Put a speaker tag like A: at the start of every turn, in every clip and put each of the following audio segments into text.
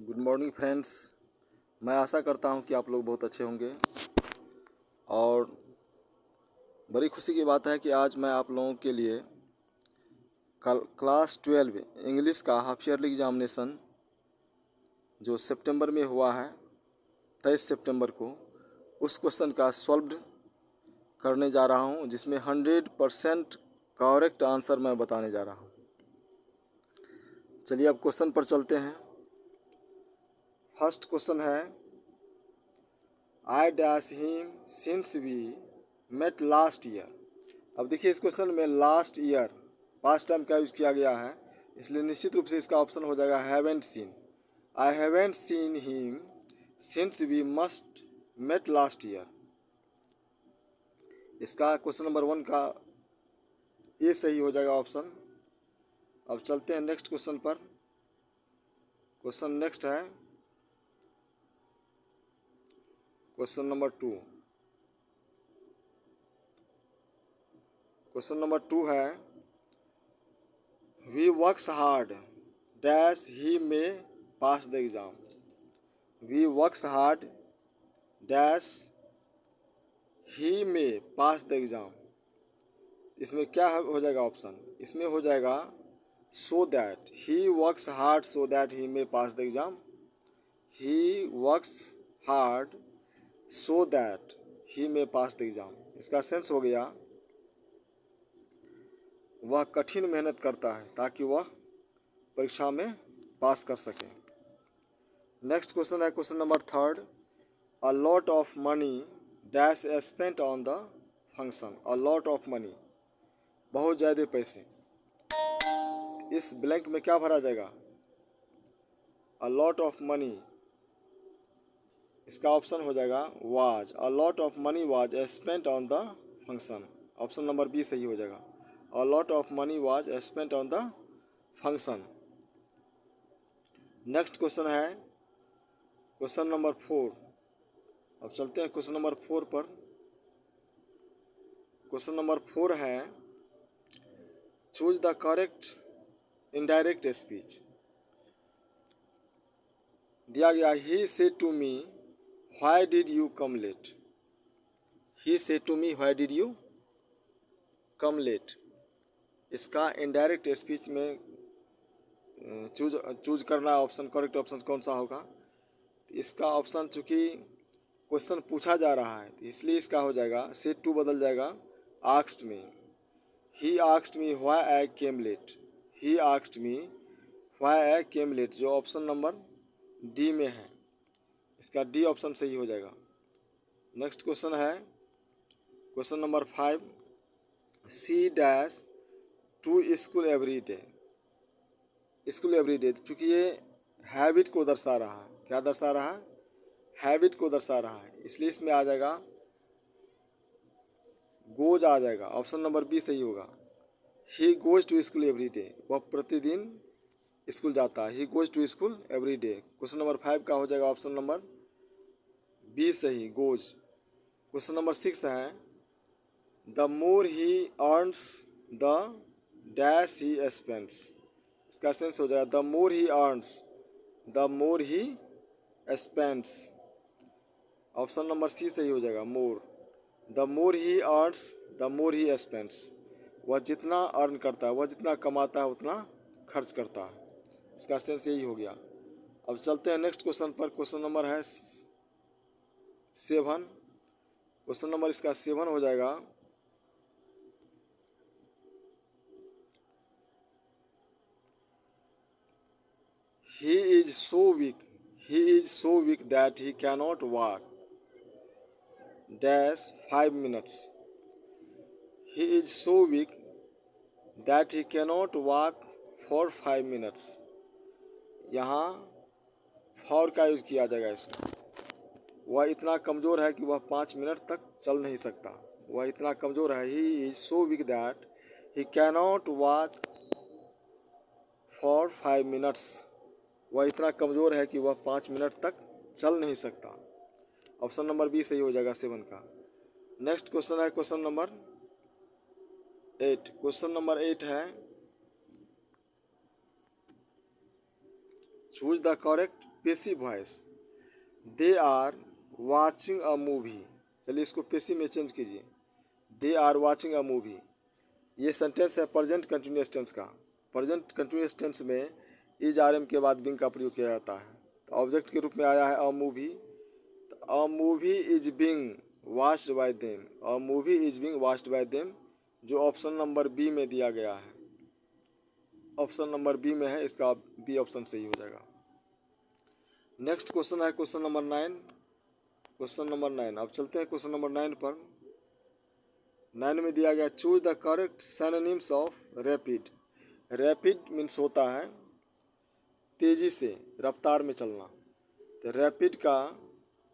A: Good morning friends. मैं आशा करता हूं कि आप लोग बहुत अच्छे होंगे और बड़ी खुशी की बात है कि आज मैं आप लोगों के लिए कल क्लास 12 इंग्लिश का हाफ ईयरली एग्जामिनेशन जो सितंबर में हुआ है 23 सितंबर को, उस क्वेश्चन का सॉल्व करने जा रहा हूं, जिसमें 100% करेक्ट आंसर मैं बताने जा रहा हूं। चलिए अब क्वेश्चन पर चलते हैं। फर्स्ट क्वेश्चन है, I dash him since we met last year. अब देखिए इस क्वेश्चन में लास्ट ईयर पास्ट टाइम का यूज़ किया गया है, इसलिए निश्चित रूप से इसका ऑप्शन हो जाएगा haven't seen. I haven't seen him since we must met last year. इसका क्वेश्चन नंबर 1 का ये सही हो जाएगा ऑप्शन। अब चलते हैं नेक्स्ट क्वेश्चन पर। क्वेश्चन नेक्स्ट है क्वेश्चन नंबर 2। क्वेश्चन नंबर 2 है, we works hard dash he may pass the exam. We works hard dash he may pass the exam. इसमें क्या हो जाएगा ऑप्शन? इसमें हो जाएगा so that he works hard so that he may pass the exam. He works hard so that he may pass the exam. इसका sense हो गया वह कठिन मेहनत करता है ताकि वह परीक्षा में पास कर सके। नेक्स्ट क्वेश्चन है question number 3। A lot of money dash spent on the function. A lot of money, बहुत ज़्यादा पैसे। इस ब्लैंक में क्या भरा जाएगा? अ लॉट ऑफ मनी, इसका ऑप्शन हो जाएगा was. A lot of money was spent on the function. Option number B सही हो जाएगा। A lot of money was spent on the function. Next question है क्वेश्चन नंबर 4। अब चलते हैं क्वेश्चन नंबर 4 पर। क्वेश्चन नंबर 4 है, choose the correct indirect speech. दिया गया, he said to me why did you come late. He said to me why did you come late. इसका indirect speech में choose करना ऑप्शन, करेक्ट ऑप्शन कौन सा होगा? इसका ऑप्शन चूँकि क्वेश्चन पूछा जा रहा है इसलिए इसका हो जाएगा सेड टू बदल जाएगा asked me. He asked me why I came late. He asked me why I came late, जो ऑप्शन नंबर डी में है। इसका डी ऑप्शन सही हो जाएगा। नेक्स्ट क्वेश्चन है question number 5। She dash to school every day. School every day, चूँकि ये हैबिट को दर्शा रहा है। क्या दर्शा रहा है? हैबिट को दर्शा रहा है, इसलिए इसमें आ जाएगा गोज आ जाएगा। ऑप्शन नंबर बी सही होगा। He goes to school every day, वह प्रतिदिन स्कूल जाता है। He goes to school every day. Question number 5 का हो जाएगा ऑप्शन नंबर बी सही, गोज। क्वेश्चन नंबर 6 है, the more he earns the dash he spends. इसका सेंस हो जाएगा the more he earns the more he spends. Option number C सही हो जाएगा, more. The more he earns the more he spends. वह जितना earn करता है, वह जितना कमाता है उतना खर्च करता है। इसका सेंस यही हो गया। अब चलते हैं नेक्स्ट क्वेश्चन पर। क्वेश्चन नंबर है 7। क्वेश्चन नंबर इसका 7 हो जाएगा, he is so weak that he cannot walk dash 5 minutes। He is so weak that he cannot walk for 5 minutes। यहाँ फॉर का यूज़ किया जाएगा इसमें। वह इतना कमज़ोर है कि वह 5 मिनट तक चल नहीं सकता। वह इतना कमज़ोर है, he is so weak that he cannot walk for 5 minutes। वह इतना कमज़ोर है कि वह 5 मिनट तक चल नहीं सकता। ऑप्शन नंबर बी सही हो जाएगा 7 का। नेक्स्ट क्वेश्चन है क्वेश्चन नंबर 8। क्वेश्चन नंबर 8 है, choose the correct passive voice, they are watching a movie. चलिए इसको पेसिव में चेंज कीजिए, they are watching a movie. ये सेंटेंस है प्रेजेंट कंटिन्यूअस टेंस का। प्रेजेंट कंटिन्यूअस टेंस में इज आर एम के बाद बिंग का प्रयोग किया जाता है। तो ऑब्जेक्ट के रूप में आया है a movie. A movie is being watched bye them, a movie is being watched bye them, जो ऑप्शन नंबर बी में दिया गया है। ऑप्शन नंबर बी में है, इसका बी ऑप्शन सही हो जाएगा। नेक्स्ट क्वेश्चन है क्वेश्चन नंबर 9। क्वेश्चन नंबर 9, अब चलते हैं क्वेश्चन नंबर 9 पर। 9 में दिया गया choose the correct synonyms of rapid. Rapid means होता है तेजी से, रफ्तार में चलना। तो रैपिड का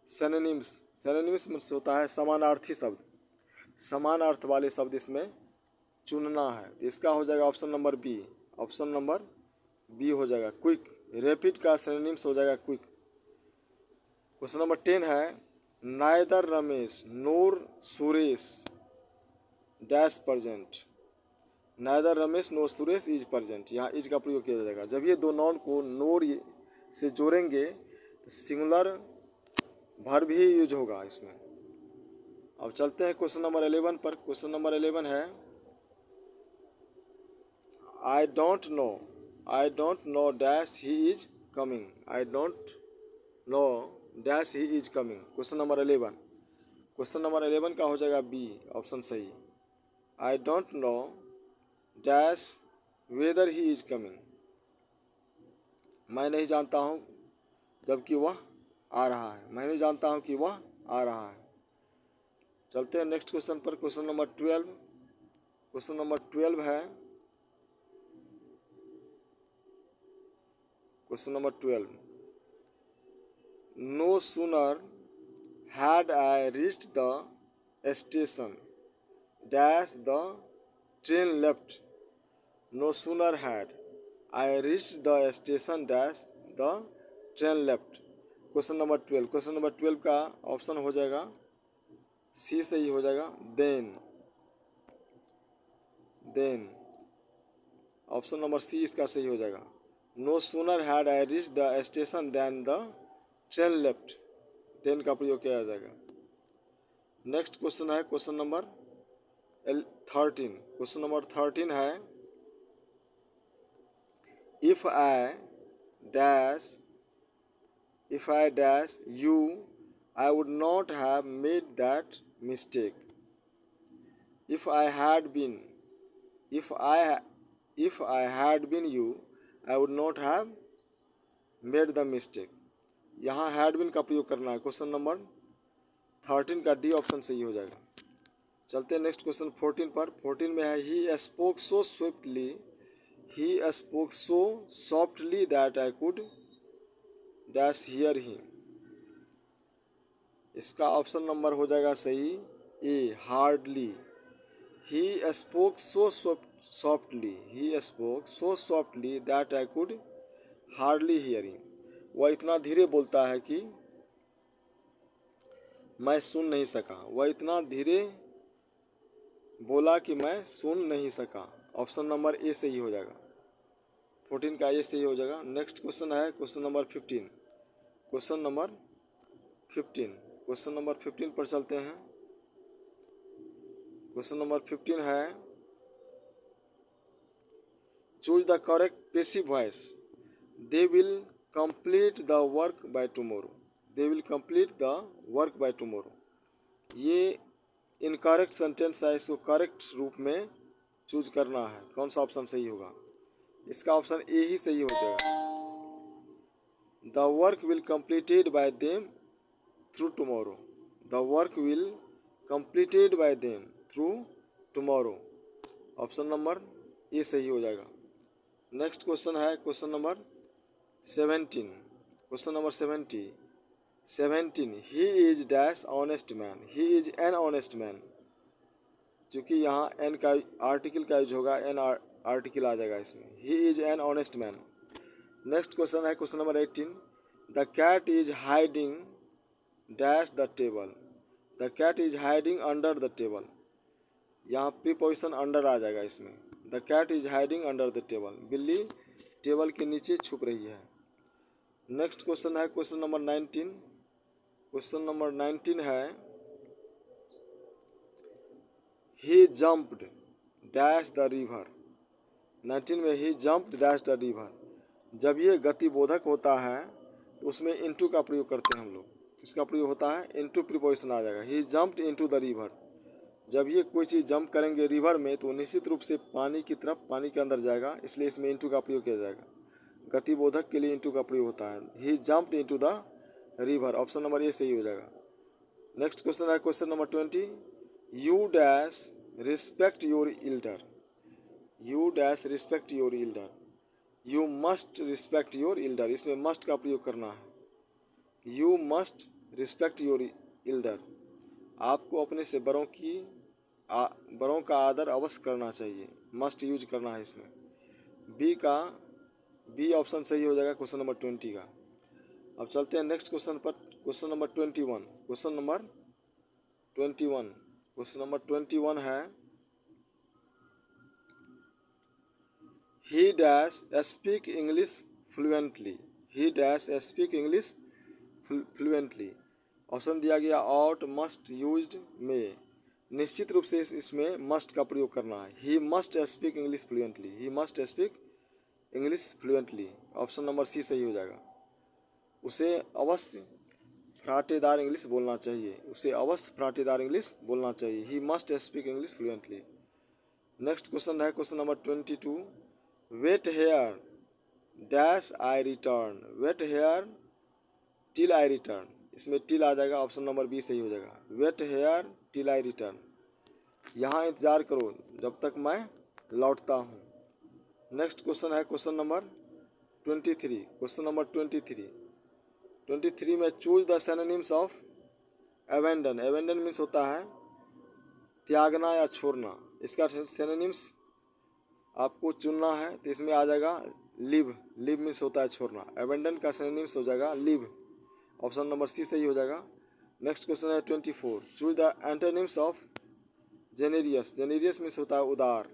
A: सिनोनिम्स, सिनोनिम्स मीन्स होता है समानार्थी शब्द। समान अर्थ वाले शब्द इसमें चुनना है। तो इसका हो जाएगा option number B. Option number B हो जाएगा क्विक। रैपिड का सिनोनिम्स हो जाएगा क्विक। क्वेश्चन नंबर 10 है neither Ramesh NOR Suresh dash present. Neither Ramesh NOR Suresh is present. यहाँ इज का प्रयोग किया जाएगा जब ये दो नाउन को नोर से जोड़ेंगे तो सिंगुलर वर्ब ही यूज होगा इसमें। अब चलते हैं क्वेश्चन नंबर 11 पर। क्वेश्चन नंबर 11 है I don't know dash he is coming. I don't know dash he is coming. Question number 11। Question number 11 का हो जाएगा बी ऑप्शन सही। I don't know dash weather he is coming. मैं नहीं जानता हूँ जबकि वह आ रहा है। मैं नहीं जानता हूँ कि वह आ रहा है। चलते हैं नेक्स्ट क्वेश्चन पर। Question number 12। क्वेश्चन नंबर 12 है question number 12। No sooner had I reached the station dash the train left. No sooner had I reached the station dash the train left. Question number 12। Question number 12 का option हो जाएगा C सही हो जाएगा then. Then option number C इसका सही हो जाएगा। No sooner had I reach the station then the train left. Then का प्रयोग किया जाएगा। नेक्स्ट क्वेश्चन है क्वेश्चन नंबर 13। क्वेश्चन नंबर 13 है if I dash you I would not have made that mistake. If I had been if I had been you, I would not have made the mistake। यहाँ had been का प्रयोग करना है। Question number 13 का D option सही हो जाएगा। चलते हैं नेक्स्ट क्वेश्चन 14 पर। 14 में है he spoke so softly that I could dash hear him। इसका ऑप्शन नंबर हो जाएगा सही ए hardly. He spoke so softly that I could hardly hear him। वह इतना धीरे बोलता है कि मैं सुन नहीं सका। वह इतना धीरे बोला कि मैं सुन नहीं सका। ऑप्शन नंबर ए सही हो जाएगा। 14 का ए सही हो जाएगा। नेक्स्ट क्वेश्चन है क्वेश्चन नंबर 15। क्वेश्चन नंबर 15 पर चलते हैं। क्वेश्चन नंबर 15 है choose the correct passive voice. They will complete the work by tomorrow. They will complete the work by tomorrow. ये इनकरेक्ट सेंटेंस है, इसको करेक्ट रूप में चूज करना है। कौन सा ऑप्शन सही होगा? इसका ऑप्शन ए ही सही हो जाएगा। The work will completed by them through tomorrow. The work will completed by them through tomorrow. Option number A सही हो जाएगा। नेक्स्ट क्वेश्चन है question number 17। Question number 17 he is dash honest man. He is an honest man. चूँकि यहाँ N का article का use होगा, an article आ जाएगा इसमें। He is an honest man. Next question है question number 18। The cat is hiding dash the table. The cat is hiding under the table. यहाँ प्रीपोजिशन अंडर आ जाएगा इसमें। The cat is hiding under the table. बिल्ली table के नीचे छुप रही है। नेक्स्ट क्वेश्चन है क्वेश्चन नंबर 19। क्वेश्चन नंबर 19 है he jumped dash the river. 19 में he jumped dash the river. जब ये गतिबोधक होता है तो उसमें इनटू का प्रयोग करते हैं हम लोग। किसका प्रयोग होता है? इनटू प्रीपोजिशन आ जाएगा। ही जम्प्ड इनटू द रिवर। जब ये कोई चीज़ जंप करेंगे रिवर में तो निश्चित रूप से पानी की तरफ, पानी के अंदर जाएगा, इसलिए इसमें इनटू का प्रयोग किया जाएगा। गतिबोधक के लिए इनटू का प्रयोग होता है। He jumped into the river. Option number A सही हो जाएगा। नेक्स्ट क्वेश्चन है question number 20। You dash respect your elder. You dash respect your elder. You must respect your elder. इसमें मस्ट का प्रयोग करना है। You must respect your elder. आपको अपने से बड़ों का आदर अवश्य करना चाहिए। मस्ट यूज करना है इसमें। बी ऑप्शन सही हो जाएगा क्वेश्चन नंबर 20 का। अब चलते हैं नेक्स्ट क्वेश्चन पर। Question number 21। Question number 21। Question number 21 है ही डैश स्पीक इंग्लिश फ्लुएंटली। ही dash speak English fluently. Option दिया गया ऑट, मस्ट, यूज्ड, मे। निश्चित रूप से इसमें मस्ट का प्रयोग करना है। He must speak English fluently. He must speak English fluently. Option number C सही हो जाएगा। उसे अवश्य फराटेदार इंग्लिश बोलना चाहिए। उसे अवश्य फराटेदार इंग्लिश बोलना चाहिए। He must speak English fluently. Next question है question number 22। Wait here dash I return. Wait here till I return. इसमें टिल आ जाएगा। ऑप्शन नंबर बी सही हो जाएगा। Wait here till I return. यहाँ इंतज़ार करो जब तक मैं लौटता हूँ। नेक्स्ट क्वेश्चन है क्वेश्चन नंबर 23। क्वेश्चन नंबर 23 में choose the synonyms of abandon. Abandon means होता है त्यागना या छोड़ना। इसका सिनोनिम्स आपको चुनना है तो इसमें आ जाएगा लिव। लिव मीन्स होता है छोड़ना। एबेंडन का सिनोनिम्स हो जाएगा लिव। ऑप्शन नंबर सी सही हो जाएगा। नेक्स्ट क्वेश्चन है 24। Choose the antonyms of generous. Generous means होता है उदार।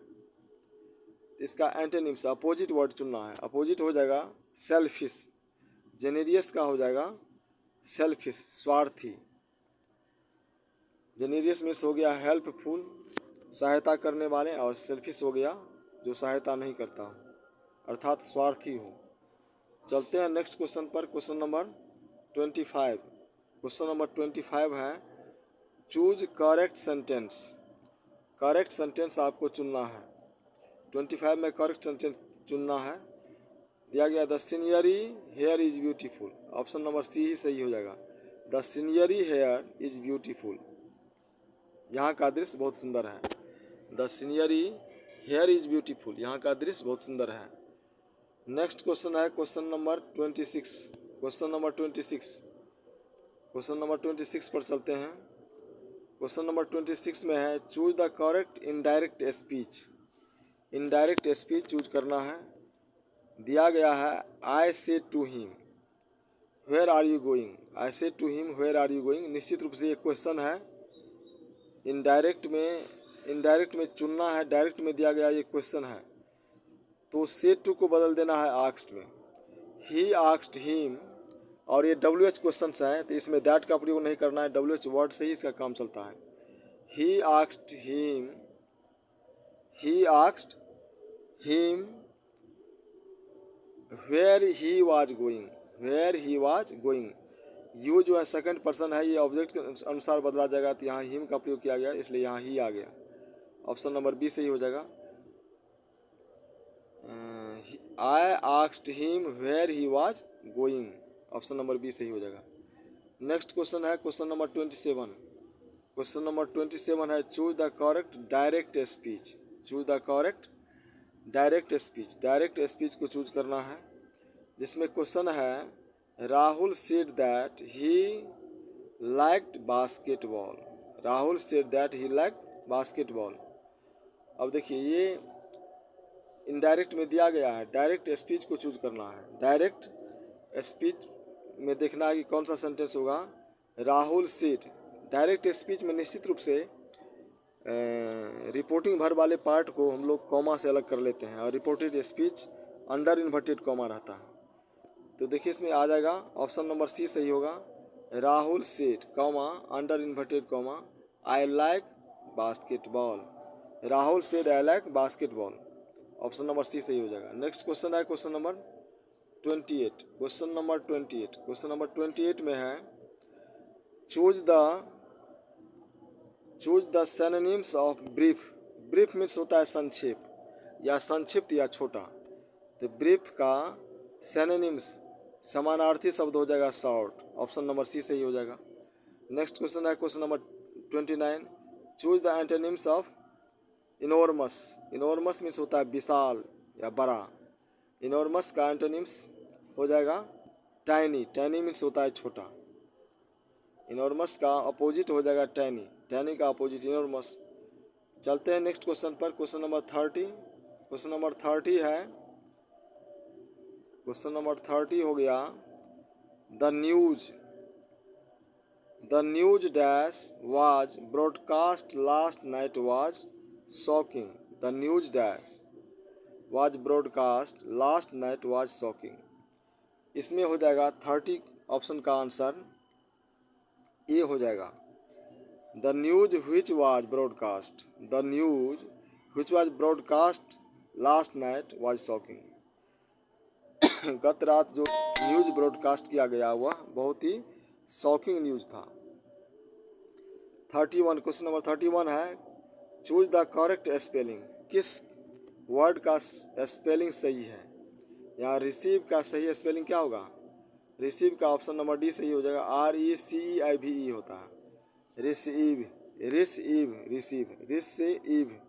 A: इसका एंटोनिम्स अपोजिट वर्ड चुनना है। अपोजिट हो जाएगा सेल्फिश। जेनेरियस का हो जाएगा सेल्फिश, स्वार्थी। जेनेरियस मीन्स हो गया हेल्पफुल, सहायता करने वाले, और सेल्फिश हो गया जो सहायता नहीं करता अर्थात स्वार्थी हो। चलते हैं नेक्स्ट क्वेश्चन पर। Question number 25। क्वेश्चन नंबर 25 है choose correct sentence. Correct sentence आपको चुनना है। 25 में करेक्ट सेंटेंस चुनना है। दिया गया the scenery here is beautiful. Option number C ही सही हो जाएगा। The scenery here is beautiful. यहाँ का दृश्य बहुत सुंदर है। The scenery here is beautiful. यहाँ का दृश्य बहुत सुंदर है। नेक्स्ट क्वेश्चन है question number 26। Question number 26। Question number 26 पर चलते हैं। क्वेश्चन नंबर 26 में है choose the correct indirect speech. Indirect speech choose करना है। दिया गया है I say to him where are you going. I say to him where are you going. निश्चित रूप से एक क्वेश्चन है। इनडायरेक्ट में चुनना है। डायरेक्ट में दिया गया ये क्वेश्चन है तो से टू को बदल देना है आस्क्ड में। ही आस्क्ड हिम, और ये WH क्वेश्चन है तो इसमें दैट का प्रयोग नहीं करना है। WH वर्ड से ही इसका काम चलता है। He asked him where he was going. You जो है सेकंड पर्सन है, ये ऑब्जेक्ट के अनुसार बदला जाएगा तो यहाँ हिम का प्रयोग किया गया, इसलिए यहाँ ही आ गया। ऑप्शन नंबर बी सही हो जाएगा। I asked him where he was going. Option number B सही हो जाएगा। नेक्स्ट क्वेश्चन है क्वेश्चन नंबर 27। क्वेश्चन नंबर 27 है choose the correct direct speech. Choose the correct direct speech. Direct speech को choose करना है जिसमें क्वेश्चन है Rahul said that he liked basketball. Rahul said that he liked basketball. अब देखिए ये इनडायरेक्ट में दिया गया है। डायरेक्ट स्पीच को चूज करना है। डायरेक्ट स्पीच में देखना है कि कौन सा सेंटेंस होगा। राहुल सेड। डायरेक्ट स्पीच में निश्चित रूप से रिपोर्टिंग वर्ब वाले पार्ट को हम लोग कॉमा से अलग कर लेते हैं और reported speech under inverted comma रहता है। तो देखिए इसमें आ जाएगा ऑप्शन नंबर सी सही होगा। Rahul said comma under inverted comma I like basketball. Rahul said I like basketball. Option number C सही हो जाएगा। नेक्स्ट क्वेश्चन है question number 28। Question number 28, question number 28 में है choose the synonyms of brief. Brief means होता है संक्षेप या संक्षिप्त या छोटा। तो ब्रीफ का सिनोनिम्स समानार्थी शब्द हो जाएगा शॉर्ट। ऑप्शन नंबर सी सही हो जाएगा। नेक्स्ट क्वेश्चन है question number 29। Choose the antonyms of enormous. Enormous means होता है विशाल या बड़ा। इनोर्मस का एंटोनिम्स हो जाएगा टाइनी। टाइनी मीन्स होता है छोटा। इनोर्मस का अपोजिट हो जाएगा टाइनी। टाइनी का अपोजिट इनोर्मस। चलते हैं नेक्स्ट क्वेश्चन पर। Question number 30। क्वेश्चन नंबर 30 है, क्वेश्चन नंबर 30 हो गया the news dash was broadcast last night was shocking. The news dash was broadcast last night was shocking. इसमें हो जाएगा 30 ऑप्शन का आंसर ए हो जाएगा। The news which was broadcast, the news which was broadcast last night was shocking. गत रात जो news broadcast किया गया वह बहुत ही शॉकिंग न्यूज था। 31, क्वेश्चन नंबर 31 है चूज द करेक्ट स्पेलिंग। किस वर्ड का स्पेलिंग सही है। यहाँ रिसीव का सही स्पेलिंग क्या होगा। रिसीव का ऑप्शन नंबर डी सही हो जाएगा। RECEIVE होता है। Receive, receive, receive, receive,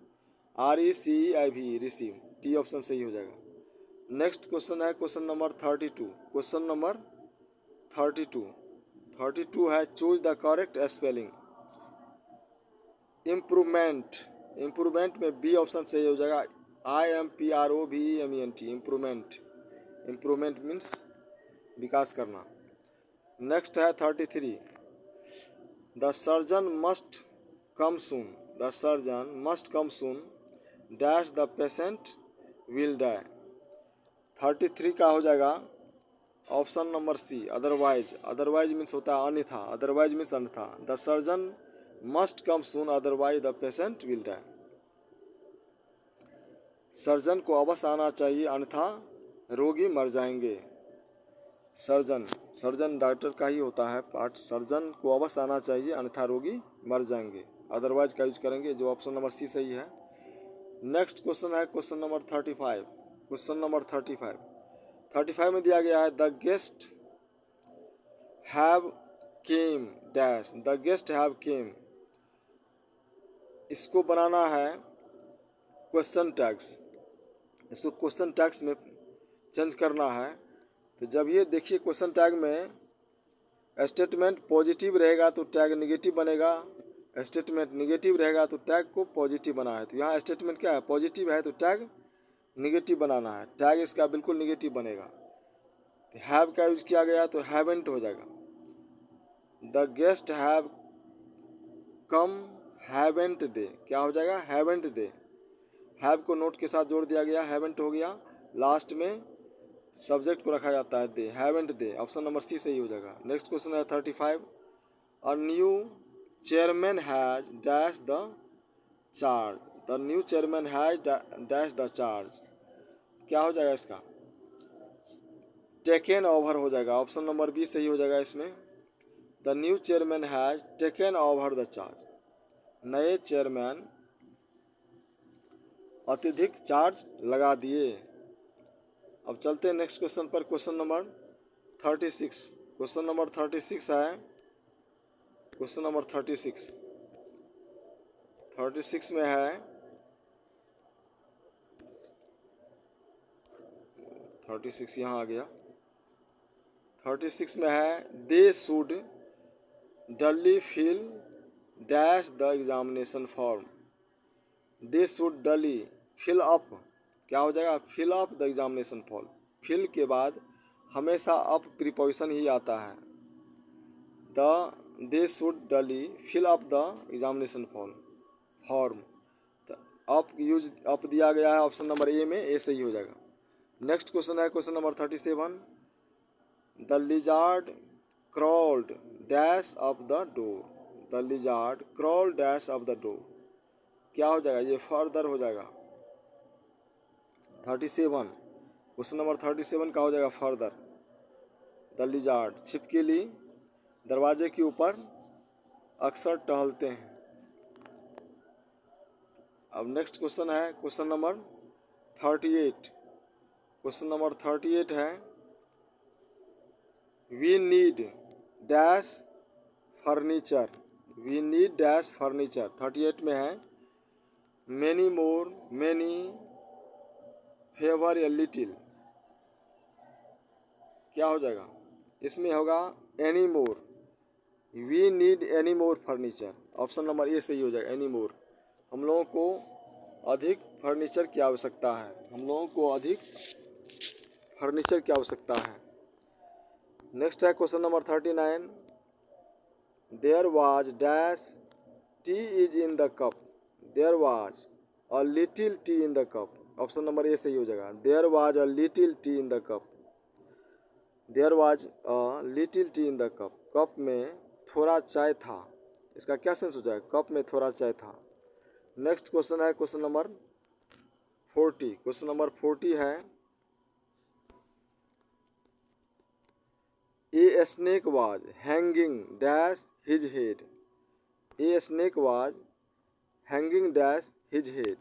A: RECEIVE receive. T option सही हो जाएगा। नेक्स्ट क्वेश्चन है क्वेश्चन नंबर 32। क्वेश्चन नंबर 32 है choose the correct spelling. Improvement, improvement में बी ऑप्शन सही हो जाएगा। IMPROVEMENT improvement. इम्प्रूवमेंट मीन्स विकास करना। नेक्स्ट है 33। The surgeon must come soon. The surgeon must come soon dash the patient will die. 33 का हो जाएगा option number C otherwise. Otherwise means होता है अन्यथा। अदरवाइज मीन्स अन्यथा। The surgeon must come soon otherwise the patient will die. Surgeon को अवश्य आना चाहिए अन्यथा रोगी मर जाएंगे। सर्जन डॉक्टर का ही होता है पार्ट। सर्जन को अवश्य आना चाहिए अन्यथा रोगी मर जाएंगे। अदरवाइज का यूज करेंगे जो ऑप्शन नंबर सी सही है। नेक्स्ट क्वेश्चन है क्वेश्चन नंबर 35। क्वेश्चन नंबर 35 में दिया गया है the guest have came dash. The guest have came. इसको बनाना है क्वेश्चन टैग्स। इसको क्वेश्चन टैग्स में चेंज करना है। तो जब ये देखिए क्वेश्चन टैग में स्टेटमेंट पॉजिटिव रहेगा तो टैग निगेटिव बनेगा। स्टेटमेंट निगेटिव रहेगा तो टैग को पॉजिटिव बनाना है। तो यहाँ स्टेटमेंट क्या है, पॉजिटिव है तो टैग निगेटिव बनाना है। टैग इसका बिल्कुल निगेटिव बनेगा। हैव का यूज किया गया तो हैवेंट हो जाएगा। The guest have come haven't they. क्या हो जाएगा, हैवेंट दे। हैव को नोट के साथ जोड़ दिया गया, हैवेंट हो गया। लास्ट में सब्जेक्ट को रखा जाता है दे, हैवेंट दे। ऑप्शन नंबर सी सही हो जाएगा। नेक्स्ट क्वेश्चन है 35। A new chairman has dash the charge. The new chairman has dash the charge. क्या हो जाएगा इसका, टेकन ओवर हो जाएगा। ऑप्शन नंबर बी सही हो जाएगा इसमें। The new chairman has taken over the charge. नए चेयरमैन अत्यधिक चार्ज लगा दिए। अब चलते हैं नेक्स्ट क्वेश्चन पर। Question number 36। क्वेश्चन नंबर 36 है क्वेश्चन नंबर 36 में है 36 यहाँ आ गया। 36 में है they should duly fill dash the examination form. They should duly fill up. क्या हो जाएगा, fill up the examination form. Fill के बाद हमेशा अप प्रीपोजिशन ही आता है। They should duly fill up the examination form. Up use up दिया गया है ऑप्शन नंबर ए में, ए सही हो जाएगा। नेक्स्ट क्वेश्चन है question number 37। The lizard crawled dash of the door. The lizard crawled dash of the door. क्या हो जाएगा, ये फर्दर हो जाएगा। 37 क्वेश्चन नंबर 37 का हो जाएगा फर्दर। द लिजार्ड छिपकली दरवाजे के ऊपर अक्सर टहलते हैं। अब नेक्स्ट क्वेश्चन है क्वेश्चन नंबर 38। क्वेश्चन नंबर 38 है we need dash furniture. We need dash furniture. 38 में है many more many fewer a little. क्या हो जाएगा, इसमें होगा any more. We need any more furniture. Option number A सही हो जाएगा, एनी मोर। हम लोगों को अधिक फर्नीचर की आवश्यकता है। हम लोगों को अधिक फर्नीचर की आवश्यकता है। नेक्स्ट है question number 39। There was dash tea is in the cup. There was a little tea in the cup. Option number A सही हो जाएगा, there was a little tea in the cup. There was a little tea in the cup. Cup में थोड़ा चाय था। इसका क्या sense हो जाएगा, कप में थोड़ा चाय था। नेक्स्ट क्वेश्चन है क्वेश्चन नंबर 40। क्वेश्चन नंबर 40 है a snake was hanging dash his head. A snake was hanging dash his head.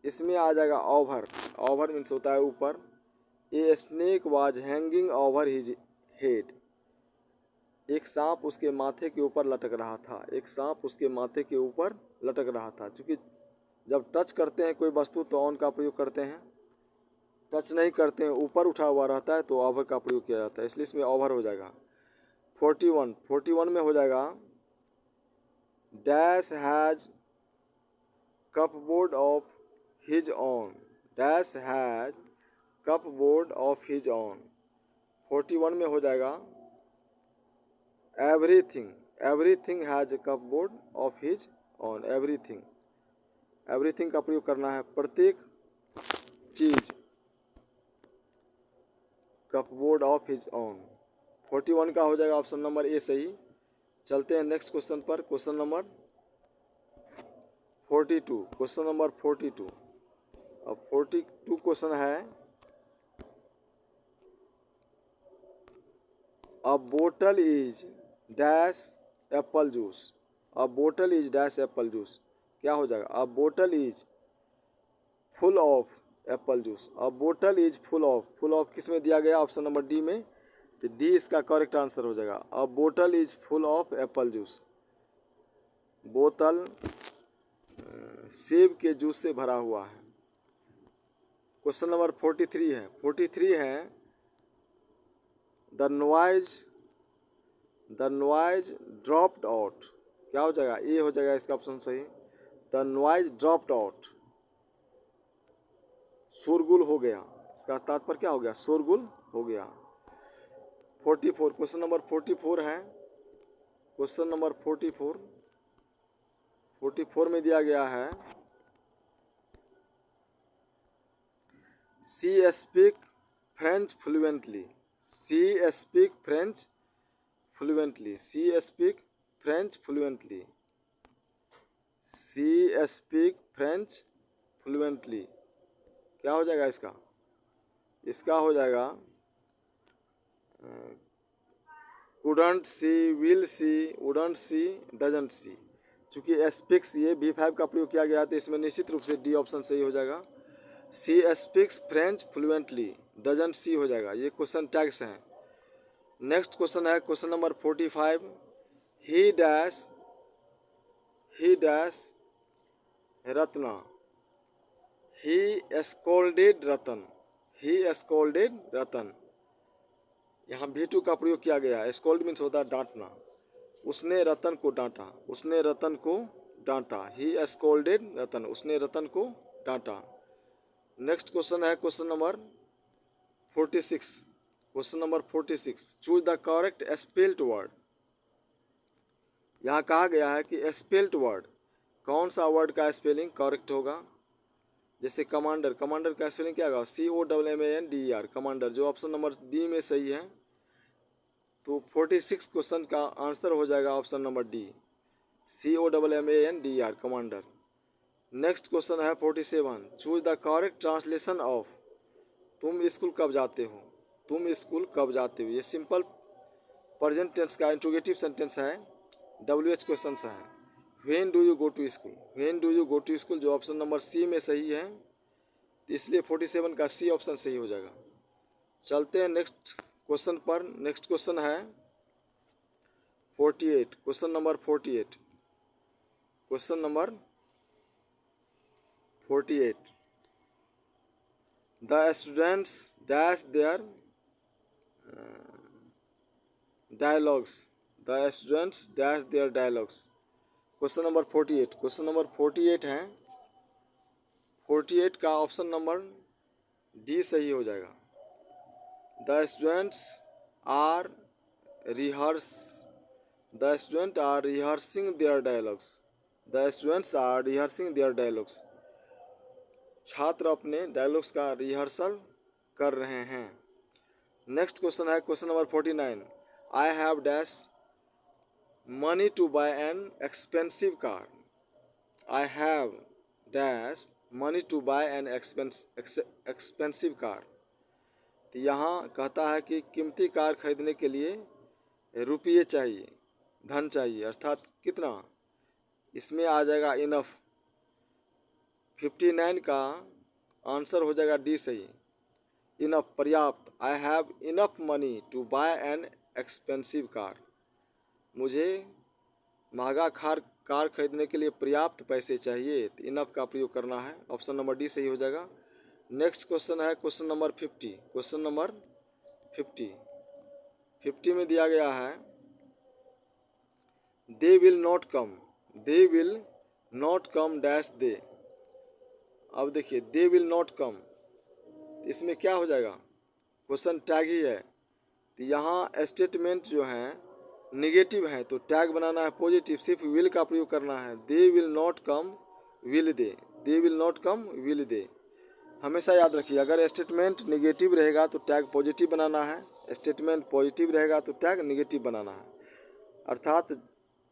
A: इसमें आ जाएगा ओवर। ओवर मीन्स होता है ऊपर। A snake was hanging over his head. एक सांप उसके माथे के ऊपर लटक रहा था। एक सांप उसके माथे के ऊपर लटक रहा था। क्योंकि जब टच करते हैं कोई वस्तु तो ऑन का प्रयोग करते हैं, टच नहीं करते हैं ऊपर उठा हुआ रहता है तो ओवर का प्रयोग किया जाता है, इसलिए इसमें ओवर हो जाएगा। 41 में हो जाएगा dash has cupboard of his on. Dash has cupboard of his on. 41 में हो जाएगा everything. Everything has cupboard of his on. Everything. Everything का प्रयोग करना है, प्रत्येक चीज। Cupboard of his on. 41 का हो जाएगा ऑप्शन नंबर ए सही। चलते हैं नेक्स्ट क्वेश्चन पर। Question number 42। Question number 42। अब 42 क्वेश्चन है अ bottle is dash Apple juice. A bottle is dash Apple juice. क्या हो जाएगा, अ bottle is full of Apple juice. A bottle is full of. Full of किस में दिया गया, ऑप्शन नंबर डी में, तो डी इसका करेक्ट आंसर हो जाएगा। अ bottle is full of Apple juice. बोतल सेब के जूस से भरा हुआ है। क्वेश्चन नंबर 43 है। 43 है द नॉइज ड्रॉप्ड आउट। क्या हो जाएगा, ए हो जाएगा इसका ऑप्शन सही। The noise dropped out. शोरगुल हो गया। इसका तात्पर्य क्या हो गया, शोरगुल हो गया। 44। क्वेश्चन नंबर 44 है। क्वेश्चन नंबर 44 में दिया गया है सी स्पीक फ्रेंच फ्लुएंटली। सी स्पीक फ्रेंच फ्लुएंटली। सी स्पीक फ्रेंच फ्लुएंटली। सी स्पीक फ्रेंच फ्लुएंटली। क्या हो जाएगा इसका, इसका हो जाएगा couldn't see, will see, wouldn't see, doesn't see। चूंकि स्पीक्स ये V5 का प्रयोग किया गया तो इसमें निश्चित रूप से डी ऑप्शन सही हो जाएगा। She speaks French fluently, doesn't she हो जाएगा। ये क्वेश्चन टैग्स हैं। नेक्स्ट क्वेश्चन है question number 45। He dash Ratna. He scolded Ratan. He scolded Ratan. यहाँ V2 का प्रयोग किया गया है। स्कोल्ड मीन्स होता है डांटना। उसने रतन को डांटा। उसने रतन को डांटा। ही स्कोल्डेड रतन। उसने रतन को डांटा। नेक्स्ट क्वेश्चन है question number 46। Question number 46। Choose the correct spelled word. यहाँ कहा गया है कि स्पेल्ड वर्ड, कौन सा वर्ड का स्पेलिंग करेक्ट होगा। जैसे कमांडर। कमांडर का स्पेलिंग क्या होगा, COMMANDER। कमांडर जो ऑप्शन नंबर डी में सही है। 46 क्वेश्चन का आंसर हो जाएगा option number D, COMMANDER, commander. Next question है 47, choose the correct translation of तुम स्कूल कब जाते हो, तुम स्कूल कब जाते हो। ये सिंपल प्रेजेंट टेंस का इंट्रोगेटिव सेंटेंस है, WH क्वेश्चन है। When do you go to school, when do you go to school, जो ऑप्शन नंबर सी में सही है, इसलिए 47 का सी ऑप्शन सही हो जाएगा। चलते हैं नेक्स्ट क्वेश्चन पर। नेक्स्ट क्वेश्चन है 48, question number 48, question number 48, the students dash there dialogues, the students dash there dialogues. Question number 48, question number 48 है, 48 का ऑप्शन नंबर डी सही हो जाएगा। The students are rehearse, the student are rehearsing their dialogues, the students are rehearsing their dialogues. छात्र अपने dialogues का rehearsal कर रहे हैं। नेक्स्ट क्वेश्चन है question number 49, I have dash money to buy an expensive car, I have dash money to buy an expensive car. तो यहाँ कहता है कि कीमती कार खरीदने के लिए रुपये चाहिए, धन चाहिए, अर्थात कितना, इसमें आ जाएगा इनफ। 59 का आंसर हो जाएगा डी सही, इनफ, पर्याप्त। I have enough money to buy an expensive car, मुझे महंगा कार खरीदने के लिए पर्याप्त पैसे चाहिए, तो इनफ का प्रयोग करना है, ऑप्शन नंबर डी सही हो जाएगा। नेक्स्ट क्वेश्चन है क्वेश्चन नंबर 50, क्वेश्चन नंबर 50 में दिया गया है they will not come, they will not come dash they. अब देखिए दे विल नॉट कम, इसमें क्या हो जाएगा, क्वेश्चन टैग ही है, तो यहाँ स्टेटमेंट जो है निगेटिव है, तो टैग बनाना है पॉजिटिव, सिर्फ विल का प्रयोग करना है। They will not come will they, they will not come will they. हमेशा याद रखिए, अगर स्टेटमेंट निगेटिव रहेगा तो टैग पॉजिटिव बनाना है, स्टेटमेंट पॉजिटिव रहेगा तो टैग निगेटिव बनाना है। अर्थात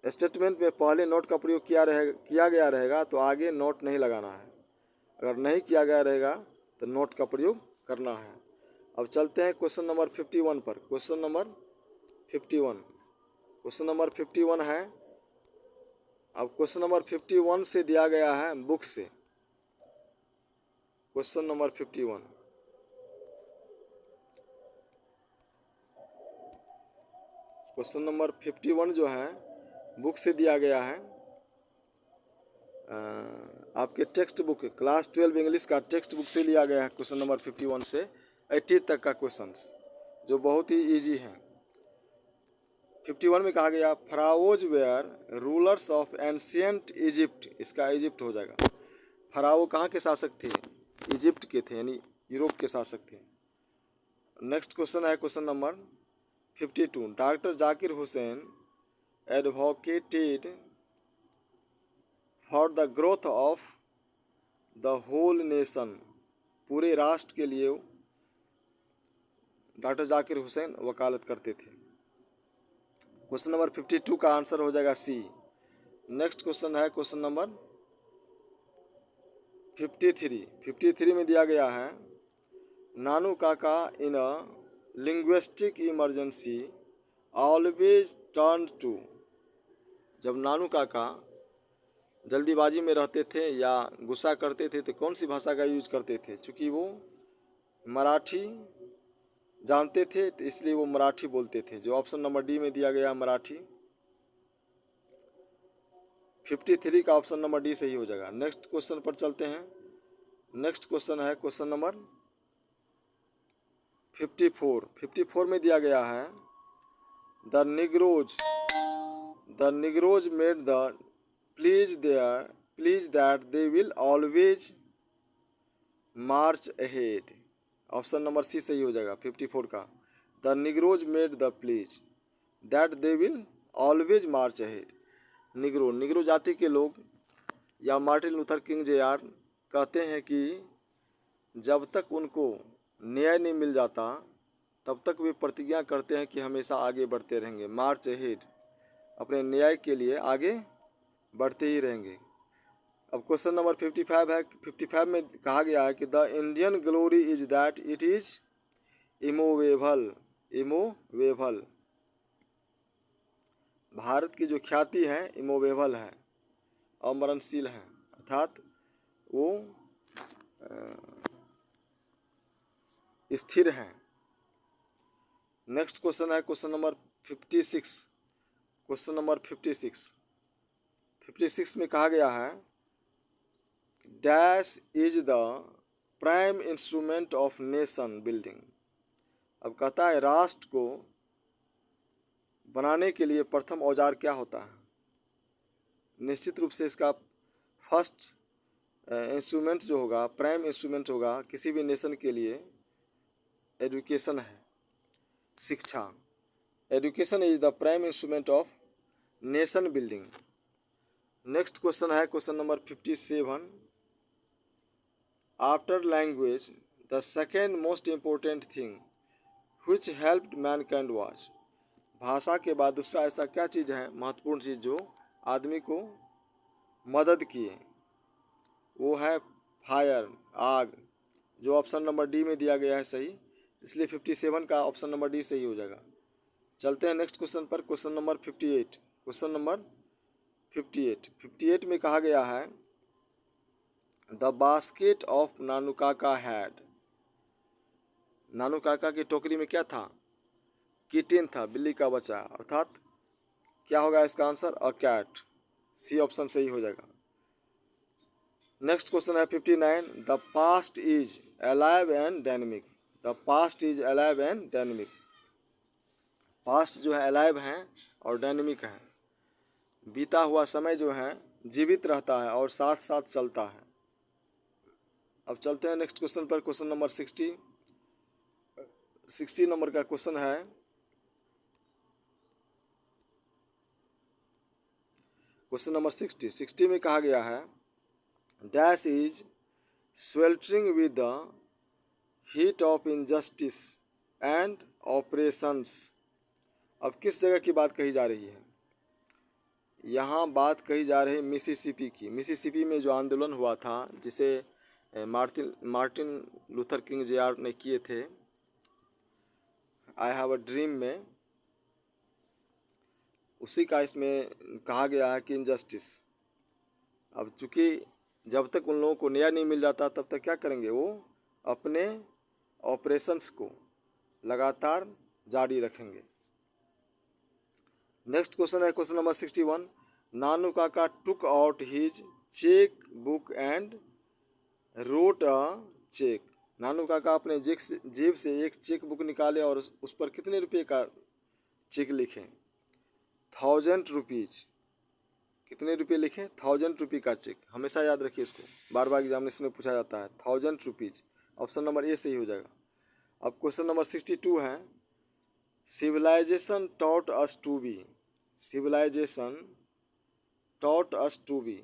A: स्टेटमेंट में पहले नोट का प्रयोग किया गया रहेगा तो आगे नोट नहीं लगाना है, अगर नहीं किया गया रहेगा तो नोट का प्रयोग करना है। अब चलते हैं क्वेश्चन नंबर 51 पर। क्वेश्चन नंबर 51, क्वेश्चन नंबर 51 है। अब क्वेश्चन नंबर 51 से दिया गया है बुक से, क्वेश्चन नंबर 51, क्वेश्चन नंबर 51 जो है बुक से दिया गया है, आपके टेक्स्ट बुक क्लास 12 इंग्लिश का टेक्स्ट बुक से लिया गया है। क्वेश्चन नंबर 51 से 80 तक का क्वेश्चंस जो बहुत ही इजी है। 51 में कहा गया pharaohs were rulers of ancient Egypt, इसका इजिप्ट हो जाएगा। फराओ कहाँ के शासक थे, इजिप्ट के थे, यानी यूरोप के शासक थे। नेक्स्ट क्वेश्चन है question number 52, doctor Zakir Hussain advocated for the growth of the whole nation, पूरे राष्ट्र के लिए डॉक्टर जाकिर हुसैन वकालत करते थे। क्वेश्चन नंबर 52 का आंसर हो जाएगा सी। नेक्स्ट क्वेश्चन है क्वेश्चन नंबर 53 में दिया गया है Nanu Kaka in a linguistic emergency always turn to, जब नानू काका जल्दीबाजी में रहते थे या गुस्सा करते थे तो कौन सी भाषा का यूज करते थे, क्योंकि वो मराठी जानते थे तो इसलिए वो मराठी बोलते थे, जो ऑप्शन नंबर डी में दिया गया मराठी। 53 का ऑप्शन नंबर डी सही हो जाएगा। नेक्स्ट क्वेश्चन पर चलते हैं। नेक्स्ट क्वेश्चन है क्वेश्चन नंबर 54 में दिया गया है the negroes made the pleas that they will always march ahead, option number C सही हो जाएगा 54 का। The negroes made the pleas that they will always march ahead. Negro जाति के लोग या मार्टिन लूथर किंग जूनियर कहते हैं कि जब तक उनको न्याय नहीं मिल जाता तब तक वे प्रतिज्ञा करते हैं कि हमेशा आगे बढ़ते रहेंगे। मार्च अहेड, अपने न्याय के लिए आगे बढ़ते ही रहेंगे। अब क्वेश्चन नंबर 55 है। 55 में कहा गया है कि the Indian glory is that it is immovable. Immovable, Bharat की जो ख्याति है इमोवेबल है, अमरणशील है, अर्थात वो स्थिर है। नेक्स्ट क्वेश्चन है क्वेश्चन नंबर 56। क्वेश्चन नंबर 56 में कहा गया है dash is the prime instrument of nation building. अब कहता है राष्ट्र को बनाने के लिए प्रथम औजार क्या होता है। निश्चित रूप से इसका फर्स्ट इंस्ट्रूमेंट जो होगा, प्राइम इंस्ट्रूमेंट होगा किसी भी नेशन के लिए, एजुकेशन है, शिक्षा। Education is the prime instrument of nation building. Next question है question number 57। After language the second most important thing which helped mankind was. भाषा के बाद दूसरा ऐसा क्या चीज़ है, महत्वपूर्ण चीज़ जो आदमी को मदद किए, वो है फायर, आग, जो ऑप्शन नंबर डी में दिया गया है सही, इसलिए 57 का ऑप्शन नंबर डी सही हो जाएगा। चलते हैं नेक्स्ट क्वेश्चन पर, क्वेश्चन नंबर 58। क्वेश्चन नंबर 58 में कहा गया है द बास्केट ऑफ नानुकाका हैड। नानुकाका की टोकरी में क्या था, किटेन था, बिल्ली का बच्चा, अर्थात क्या होगा इसका answer, a cat. C option सही हो जाएगा। नेक्स्ट क्वेश्चन है 59। The past is alive and dynamic. The past is alive and dynamic, past जो है अलाइव है और डायनेमिक है। बीता हुआ समय जो है जीवित रहता है और साथ साथ चलता है। अब चलते हैं नेक्स्ट क्वेश्चन पर, क्वेश्चन नंबर 60 नंबर का क्वेश्चन है। क्वेश्चन नंबर 60 में कहा गया है dash is sweltering with the heat of injustice and operations. अब किस जगह की बात कही जा रही है, यहाँ बात कही जा रही है मिसिसिपी की। मिसिसिपी में जो आंदोलन हुआ था जिसे मार्टिन लूथर किंग जूनियर ने किए थे, आई हैव अ ड्रीम में, उसी का इसमें कहा गया है कि इनजस्टिस। अब चूँकि जब तक उन लोगों को न्याय नहीं मिल जाता तब तक क्या करेंगे, वो अपने ऑपरेशंस को लगातार जारी रखेंगे। नेक्स्ट क्वेश्चन है question number 61। Nanukaka took out his cheque book and wrote a cheque. Nanukaka अपने जेब से एक चेक बुक निकाले और उस पर कितने रुपए का चेक लिखे, 1000 रुपीज़। कितने रुपए लिखे, 1000 रुपये का चेक। हमेशा याद रखिए इसको, बार बार एग्जामिनेशन में पूछा जाता है। 1000 रुपीज़, ऑप्शन नंबर ए सही हो जाएगा। अब क्वेश्चन नंबर 62 है civilization taught us to be. Civilization taught us to be,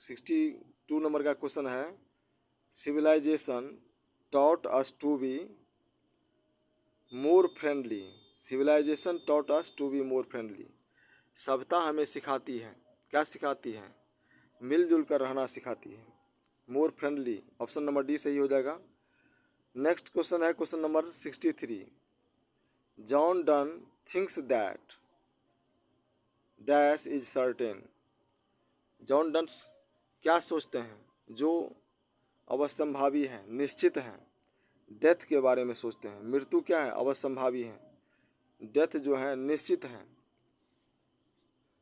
A: 62 number का क्वेश्चन है। Civilization taught us to be more friendly. Civilization taught us to be more friendly, सभ्यता हमें सिखाती है, क्या सिखाती है, मिलजुल कर रहना सिखाती है। More friendly, option number D सही हो जाएगा। नेक्स्ट क्वेश्चन है question number 63। John Donne thinks that dash is certain. John Donne क्या सोचते हैं जो अवश्यंभावी है, निश्चित है। डेथ के बारे में सोचते हैं। मृत्यु क्या है, अवश्यंभावी है। डेथ जो है निश्चित है।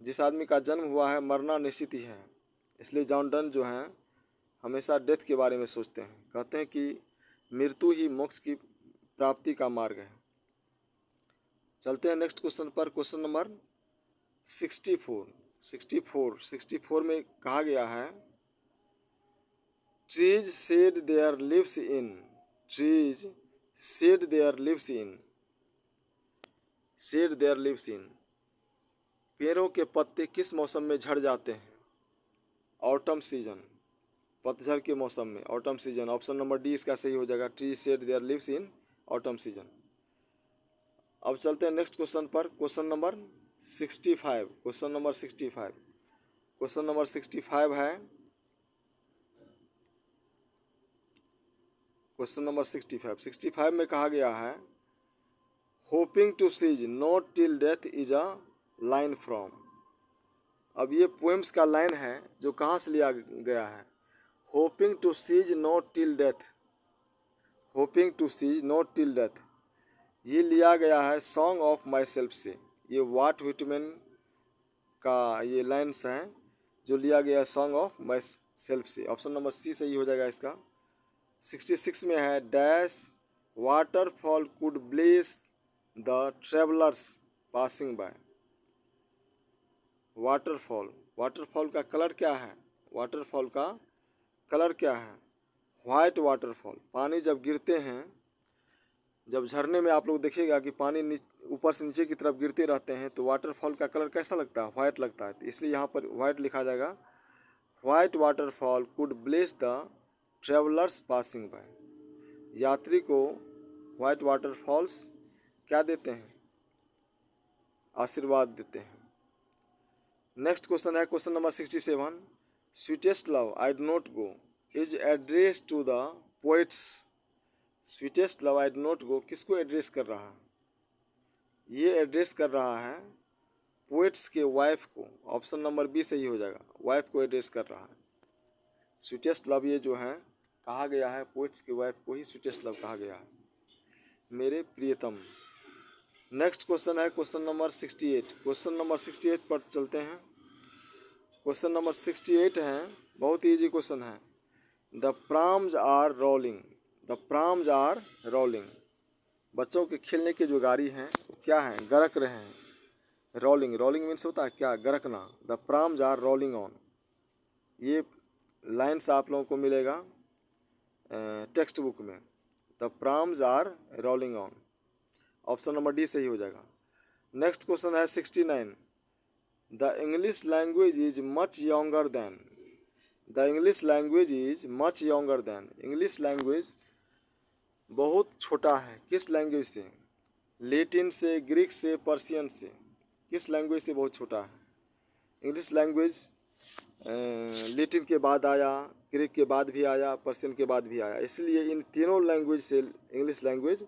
A: जिस आदमी का जन्म हुआ है मरना निश्चित ही है, इसलिए जॉन डन जो हैं हमेशा डेथ के बारे में सोचते हैं। कहते हैं कि मृत्यु ही मोक्ष की प्राप्ति का मार्ग है। चलते हैं नेक्स्ट क्वेश्चन पर, क्वेश्चन नंबर 64 में कहा गया है trees shed their leaves in. Trees shed their leaves in. Shed their leaves in, पेड़ों के पत्ते किस मौसम में झड़ जाते हैं, ऑटम सीजन, पतझड़ के मौसम में, autumn season. Option number D इसका सही हो जाएगा। Tree shed their leaves in autumn season. अब चलते हैं नेक्स्ट क्वेश्चन पर, question number 65। Question number 65, question number 65 है, क्वेश्चन नंबर 65 में कहा गया है hoping to cease not till death is a line from. अब ये पोएम्स का लाइन है जो कहाँ से लिया गया है, hoping to cease not till death, hoping to cease not till death, ये लिया गया है सॉन्ग ऑफ माई सेल्फ से। ये वाट व्हिटमैन का ये लाइन्स हैं जो लिया गया है सॉन्ग ऑफ माई सेल्फ से। ऑप्शन नंबर सी सही हो जाएगा इसका। 66 में है dash waterfall could bless the travellers passing by. Waterfall, waterfall का कलर क्या है, वाटरफॉल का कलर क्या है, वाइट वाटरफॉल। पानी जब गिरते हैं, जब झरने में आप लोग देखिएगा कि पानी ऊपर से नीचे की तरफ गिरते रहते हैं तो वाटरफॉल का कलर कैसा लगता है, वाइट लगता है। तो इसलिए यहाँ पर वाइट लिखा जाएगा, white waterfall could bless the travellers passing by. यात्री को वाइट वाटरफॉल्स क्या देते हैं, आशीर्वाद देते हैं। नेक्स्ट क्वेश्चन है question number 67, sweetest love I do not go is address to the poets. Sweetest love I do not go किसको एड्रेस कर रहा है, ये एड्रेस कर रहा है पोइट्स के वाइफ को। ऑप्शन नंबर बी सही हो जाएगा, वाइफ को एड्रेस कर रहा है। स्वीटेस्ट लव ये जो है कहा गया है पोइट्स के वाइफ को ही स्वीटेस्ट लव कहा गया है, मेरे प्रियतम। नेक्स्ट क्वेश्चन है क्वेश्चन नंबर 68। क्वेश्चन नंबर 68 पर चलते हैं। क्वेश्चन नंबर 68 है, बहुत ईजी क्वेश्चन है। The prams are rolling, the prams are rolling. बच्चों के खेलने की जो गाड़ी हैं वो क्या हैं, गरक रहे हैं। रोलिंग, रोलिंग मीन्स होता है क्या, गरकना। The prams are rolling on, ये लाइन्स आप लोगों को मिलेगा टेक्स्ट बुक में। The prams are rolling on, option number D सही हो जाएगा। नेक्स्ट क्वेश्चन है 69, the English language is much younger than, the English language is much younger than. English language बहुत छोटा है किस लैंग्वेज से, लैटिन से, ग्रीक से, पर्शियन से, किस लैंग्वेज से बहुत छोटा है। इंग्लिश लैंग्वेज लैटिन के बाद आया, ग्रीक के बाद भी आया, पर्शियन के बाद भी आया, इसलिए इन तीनों लैंग्वेज से इंग्लिश लैंग्वेज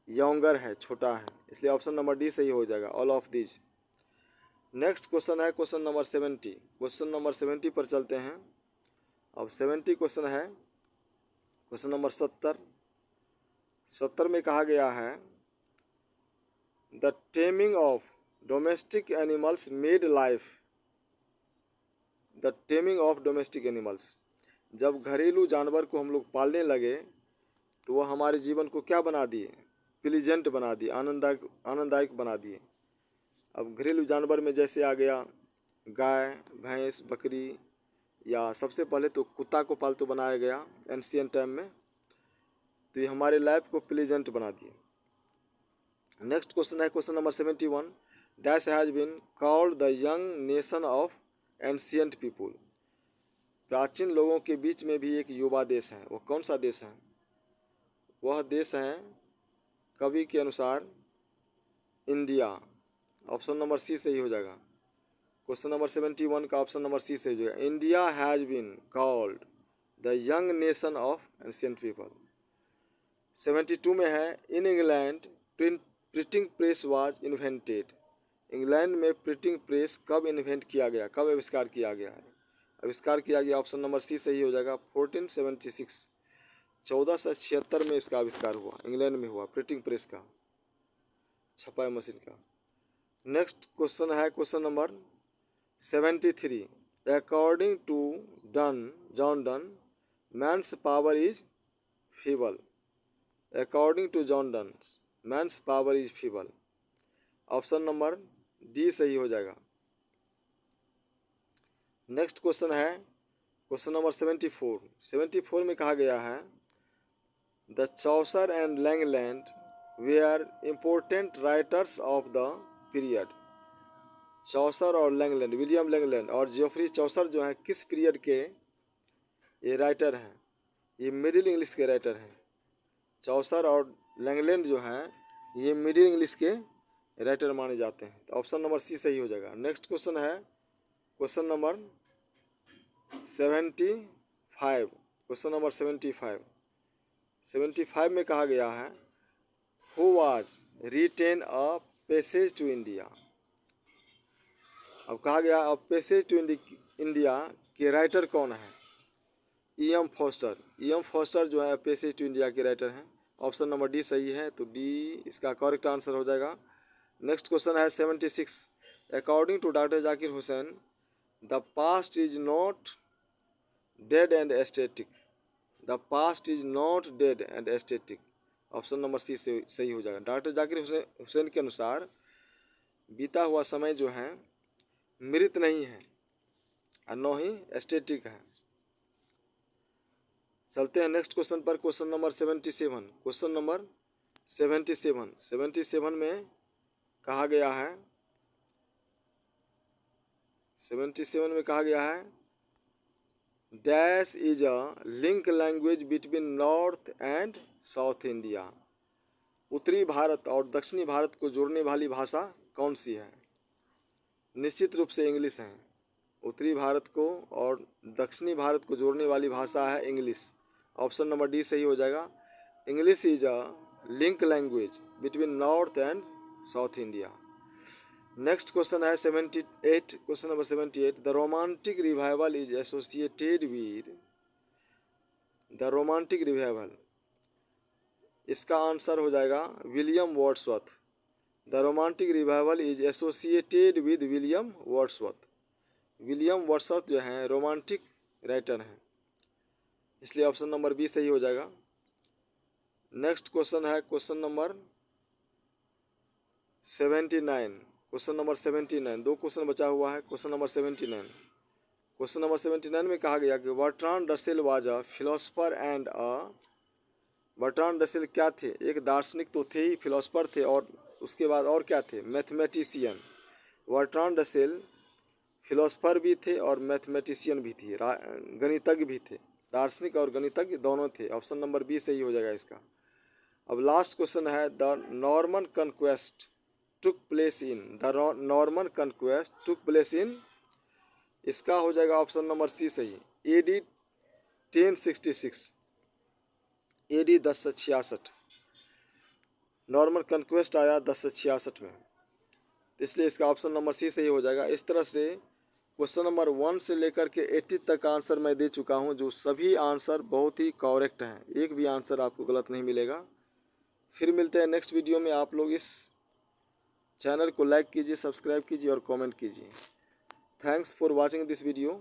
A: यंगर है, छोटा है, इसलिए ऑप्शन नंबर डी सही हो जाएगा, all of this. Next question है क्वेश्चन नंबर 70। क्वेश्चन नंबर 70 पर चलते हैं। अब 70 क्वेश्चन है क्वेश्चन नंबर 70। 70 में कहा गया है the taming of domestic animals made life, the taming of domestic animals. जब घरेलू जानवर को हम लोग पालने लगे तो वह हमारे जीवन को क्या बना दिए, प्लीजेंट बना दिए, आनंददायक बना दिए। अब घरेलू जानवर में जैसे आ गया गाय, भैंस, बकरी, या सबसे पहले तो कुत्ता को पालतू बनाया गया एंशिएंट टाइम में, तो ये हमारे लाइफ को प्लीजेंट बना दिए। नेक्स्ट क्वेश्चन है question number 71, dash has been called the young nation of ancient people. प्राचीन लोगों के बीच में भी एक युवा देश है, वो कौन सा देश है, वह देश है कवि के अनुसार इंडिया। ऑप्शन नंबर सी सही हो जाएगा। क्वेश्चन नंबर 71 का ऑप्शन नंबर सी सही हो जाएगा, India has been called the young nation of ancient people. 72 में है in England printing press was invented. England में प्रिंटिंग प्रेस कब इन्वेंट किया गया, कब आविष्कार किया गया है, आविष्कार किया गया, ऑप्शन नंबर सी सही हो जाएगा 1476, 1476 में इसका आविष्कार हुआ, इंग्लैंड में हुआ, प्रिंटिंग प्रेस का, छपाई मशीन का। नेक्स्ट क्वेश्चन है question number 73, according to John Donne man's power is feeble. According to John Donne man's power is feeble, option number D सही हो जाएगा। नेक्स्ट क्वेश्चन है क्वेश्चन नंबर 74। 74 में कहा गया है the Chaucer and Langland were important writers of the period. Chaucer और Langland, William Langland और जेफरी चौसर जो हैं किस पीरियड के ये राइटर हैं, ये मिडिल इंग्लिश के राइटर हैं। चौसर और लैंगलैंड जो हैं ये मिडिल इंग्लिश के राइटर माने जाते हैं। तो ऑप्शन नंबर सी सही हो जाएगा। नेक्स्ट क्वेश्चन है क्वेश्चन नंबर 75। क्वेश्चन नंबर 75 में कहा गया है who was written a passage to India. अब कहा गया अब पैसेज टू इंडिया के राइटर कौन है? E.M. फॉस्टर। E.M. फॉस्टर जो है पैसेज टू इंडिया के राइटर हैं। ऑप्शन नंबर डी सही है, तो डी इसका करेक्ट आंसर हो जाएगा। नेक्स्ट क्वेश्चन है 76। According to doctor Zakir Hussain the past is not dead and aesthetic. The past is not dead and aesthetic. Option number C से सही हो जाएगा। डॉक्टर जाकिर हुसैन के अनुसार बीता हुआ समय जो है मृत नहीं है और न ही एस्थेटिक है। चलते हैं नेक्स्ट क्वेश्चन पर। Question number 77। क्वेश्चन नंबर 77 में कहा गया है 77 में कहा गया है dash is a link language between north and south India. उत्तरी भारत और दक्षिणी भारत को जोड़ने वाली भाषा कौन सी है? निश्चित रूप से इंग्लिश है। उत्तरी भारत को और दक्षिणी भारत को जोड़ने वाली भाषा है इंग्लिश। ऑप्शन नंबर डी सही हो जाएगा। English is a link language between north and south India. Next question है 78। Question number 78। The romantic revival is associated with. The romantic revival इसका आंसर हो जाएगा William Wordsworth. The romantic revival is associated with William Wordsworth. William Wordsworth जो हैं romantic writer हैं, इसलिए option number B सही हो जाएगा। नेक्स्ट क्वेश्चन है क्वेश्चन नंबर 79। क्वेश्चन नंबर 79 दो क्वेश्चन बचा हुआ है। Question number 79। क्वेश्चन नंबर 79 में कहा गया कि Bertrand Russell was a philosopher and Bertrand Russell क्या थे? एक दार्शनिक तो थे ही, फिलोसफर थे, और उसके बाद और क्या थे? मैथमेटिशियन। बर्ट्रांड रसेल फिलोसफर भी थे और मैथमेटिशियन भी थे, गणितज्ञ भी थे। दार्शनिक और गणितज्ञ दोनों थे। ऑप्शन नंबर बी सही हो जाएगा इसका। अब लास्ट क्वेश्चन है the Norman conquest took place in. The Norman conquest took place in इसका हो जाएगा ऑप्शन नंबर सी सही। AD 1066। AD 1066 नॉर्मन कन्क्वेस्ट आया 1066 में, इसलिए इसका ऑप्शन नंबर सी सही हो जाएगा। इस तरह से क्वेश्चन नंबर 1 से लेकर के 80 तक का आंसर मैं दे चुका हूं, जो सभी आंसर बहुत ही करेक्ट हैं। एक भी आंसर आपको गलत नहीं मिलेगा। फिर मिलते हैं नेक्स्ट वीडियो में। आप लोग इस चैनल को लाइक कीजिए, सब्सक्राइब कीजिए और कमेंट कीजिए। Thanks for watching this video.